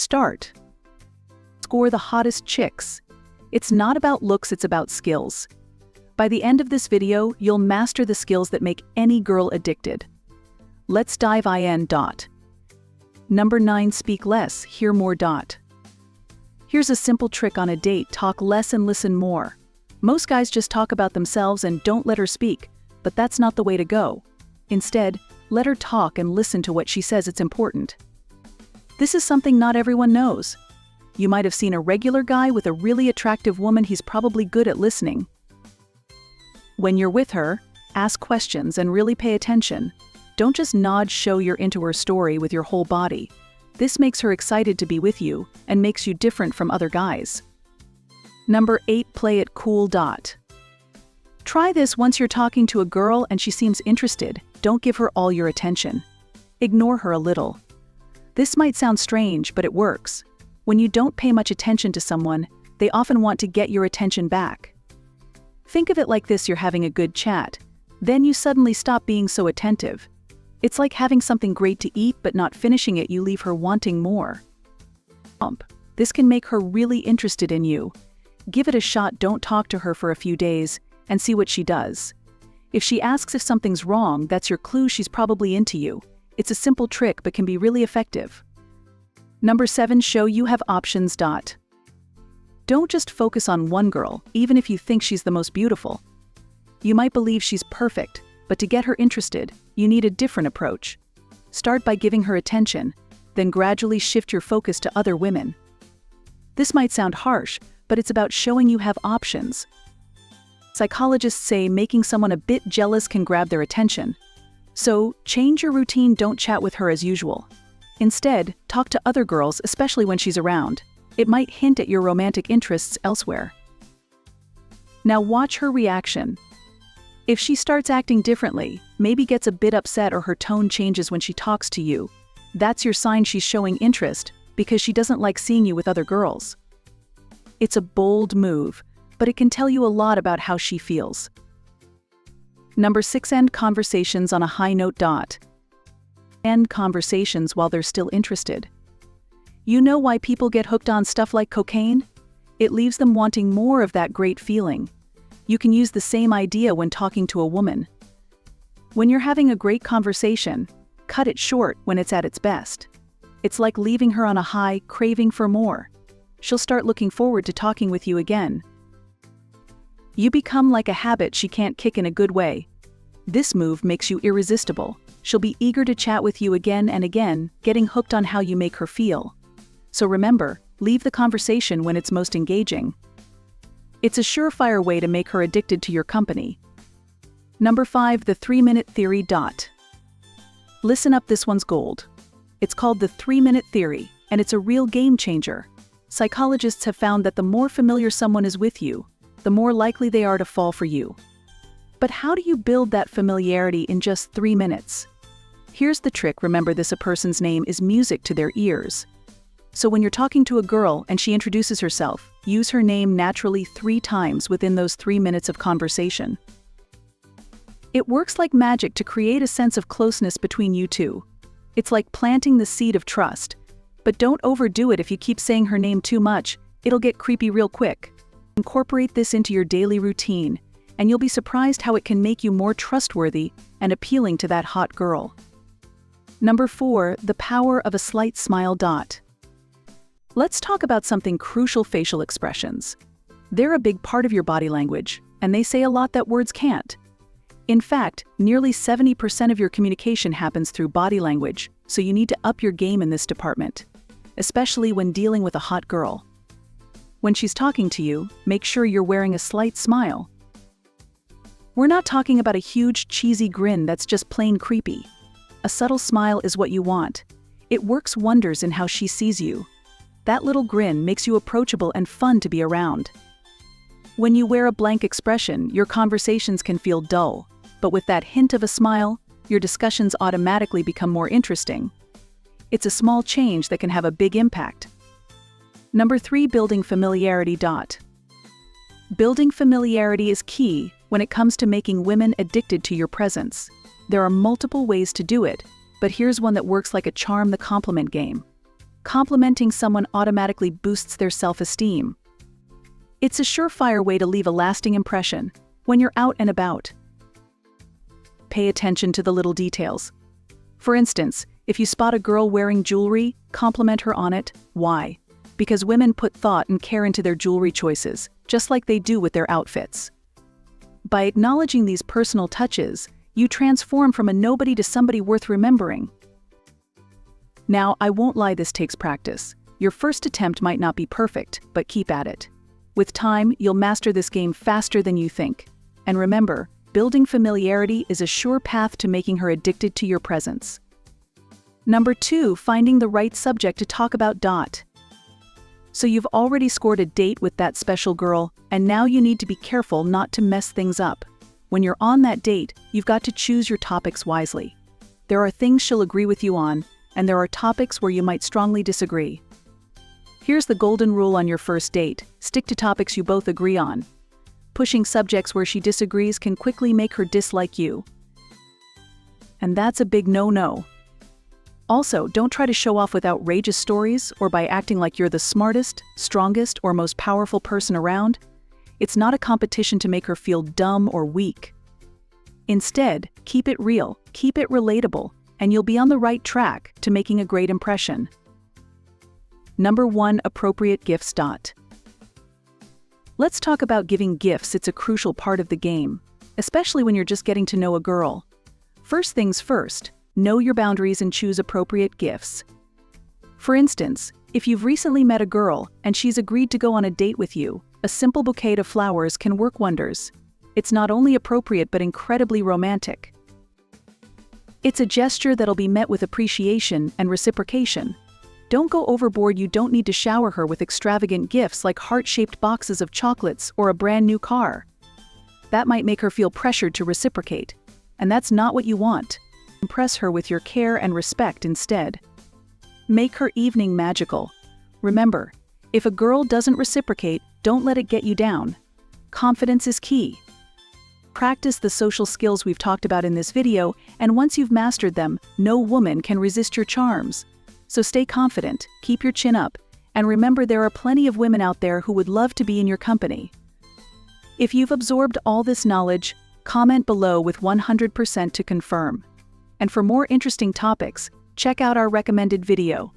Start. Score the hottest chicks. It's not about looks, it's about skills. By the end of this video, you'll master the skills that make any girl addicted. Let's dive in. Number 9. Speak less, hear more. Here's a simple trick on a date: talk less and listen more. Most guys just talk about themselves and don't let her speak, but that's not the way to go. Instead, let her talk and listen to what she says. It's important. This is something not everyone knows. You might have seen a regular guy with a really attractive woman. He's probably good at listening. When you're with her, ask questions and really pay attention. Don't just nod, show you're into her story with your whole body. This makes her excited to be with you and makes you different from other guys. Number 8. Play it cool. Try this once you're talking to a girl and she seems interested. Don't give her all your attention. Ignore her a little. This might sound strange, but it works. When you don't pay much attention to someone, they often want to get your attention back. Think of it like this: you're having a good chat. Then you suddenly stop being so attentive. It's like having something great to eat but not finishing it. You leave her wanting more. This can make her really interested in you. Give it a shot. Don't talk to her for a few days and see what she does. If she asks if something's wrong, that's your clue she's probably into you. It's a simple trick but can be really effective. Number 7. Show you have options. Don't just focus on one girl, even if you think she's the most beautiful. You might believe she's perfect, but to get her interested, you need a different approach. Start by giving her attention, then gradually shift your focus to other women. This might sound harsh, but it's about showing you have options. Psychologists say making someone a bit jealous can grab their attention. So, change your routine. Don't chat with her as usual. Instead, talk to other girls, especially when she's around. It might hint at your romantic interests elsewhere. Now watch her reaction. If she starts acting differently, maybe gets a bit upset or her tone changes when she talks to you, that's your sign she's showing interest, because she doesn't like seeing you with other girls. It's a bold move, but it can tell you a lot about how she feels. Number 6. End conversations on a high note. End conversations while they're still interested. You know why people get hooked on stuff like cocaine? It leaves them wanting more of that great feeling. You can use the same idea when talking to a woman. When you're having a great conversation, cut it short when it's at its best. It's like leaving her on a high, craving for more. She'll start looking forward to talking with you again. You become like a habit she can't kick in a good way. This move makes you irresistible. She'll be eager to chat with you again and again, getting hooked on how you make her feel. So remember, leave the conversation when it's most engaging. It's a surefire way to make her addicted to your company. Number 5. The 3-minute theory. Listen up, this one's gold. It's called the 3-minute theory, and it's a real game changer. Psychologists have found that the more familiar someone is with you, the more likely they are to fall for you. But how do you build that familiarity in just 3 minutes? Here's the trick. Remember this: a person's name is music to their ears. So when you're talking to a girl and she introduces herself, use her name naturally 3 times within those 3 minutes of conversation. It works like magic to create a sense of closeness between you two. It's like planting the seed of trust. But don't overdo it. If you keep saying her name too much, it'll get creepy real quick. Incorporate this into your daily routine, and you'll be surprised how it can make you more trustworthy and appealing to that hot girl. Number 4. The power of a slight smile. Let's talk about something crucial: facial expressions. They're a big part of your body language, and they say a lot that words can't. In fact, nearly 70% of your communication happens through body language, so you need to up your game in this department, especially when dealing with a hot girl. When she's talking to you, make sure you're wearing a slight smile. We're not talking about a huge, cheesy grin that's just plain creepy. A subtle smile is what you want. It works wonders in how she sees you. That little grin makes you approachable and fun to be around. When you wear a blank expression, your conversations can feel dull, but with that hint of a smile, your discussions automatically become more interesting. It's a small change that can have a big impact. Number 3. Building familiarity. Building familiarity is key when it comes to making women addicted to your presence. There are multiple ways to do it, but here's one that works like a charm: the compliment game. complimenting someone automatically boosts their self-esteem. It's a surefire way to leave a lasting impression when you're out and about. Pay attention to the little details. For instance, if you spot a girl wearing jewelry, compliment her on it. Why? Because women put thought and care into their jewelry choices, just like they do with their outfits. By acknowledging these personal touches, you transform from a nobody to somebody worth remembering. Now, I won't lie, this takes practice. Your first attempt might not be perfect, but keep at it. With time, you'll master this game faster than you think. And remember, building familiarity is a sure path to making her addicted to your presence. Number 2, finding the right subject to talk about. So you've already scored a date with that special girl, and now you need to be careful not to mess things up. When you're on that date, you've got to choose your topics wisely. There are things she'll agree with you on, and there are topics where you might strongly disagree. Here's the golden rule on your first date: stick to topics you both agree on. Pushing subjects where she disagrees can quickly make her dislike you. And that's a big no-no. Also, don't try to show off with outrageous stories or by acting like you're the smartest, strongest, or most powerful person around. It's not a competition to make her feel dumb or weak. Instead, keep it real, keep it relatable, and you'll be on the right track to making a great impression. Number 1, appropriate gifts. Let's talk about giving gifts. It's a crucial part of the game, especially when you're just getting to know a girl. First things first, know your boundaries and choose appropriate gifts. For instance, if you've recently met a girl and she's agreed to go on a date with you, a simple bouquet of flowers can work wonders. It's not only appropriate but incredibly romantic. It's a gesture that'll be met with appreciation and reciprocation. Don't go overboard. You don't need to shower her with extravagant gifts like heart-shaped boxes of chocolates or a brand new car. That might make her feel pressured to reciprocate, and that's not what you want. Impress her with your care and respect instead. Make her evening magical. Remember, if a girl doesn't reciprocate, don't let it get you down. Confidence is key. Practice the social skills we've talked about in this video, and once you've mastered them, no woman can resist your charms. So stay confident, keep your chin up, and remember there are plenty of women out there who would love to be in your company. If you've absorbed all this knowledge, comment below with 100% to confirm. And for more interesting topics, check out our recommended video.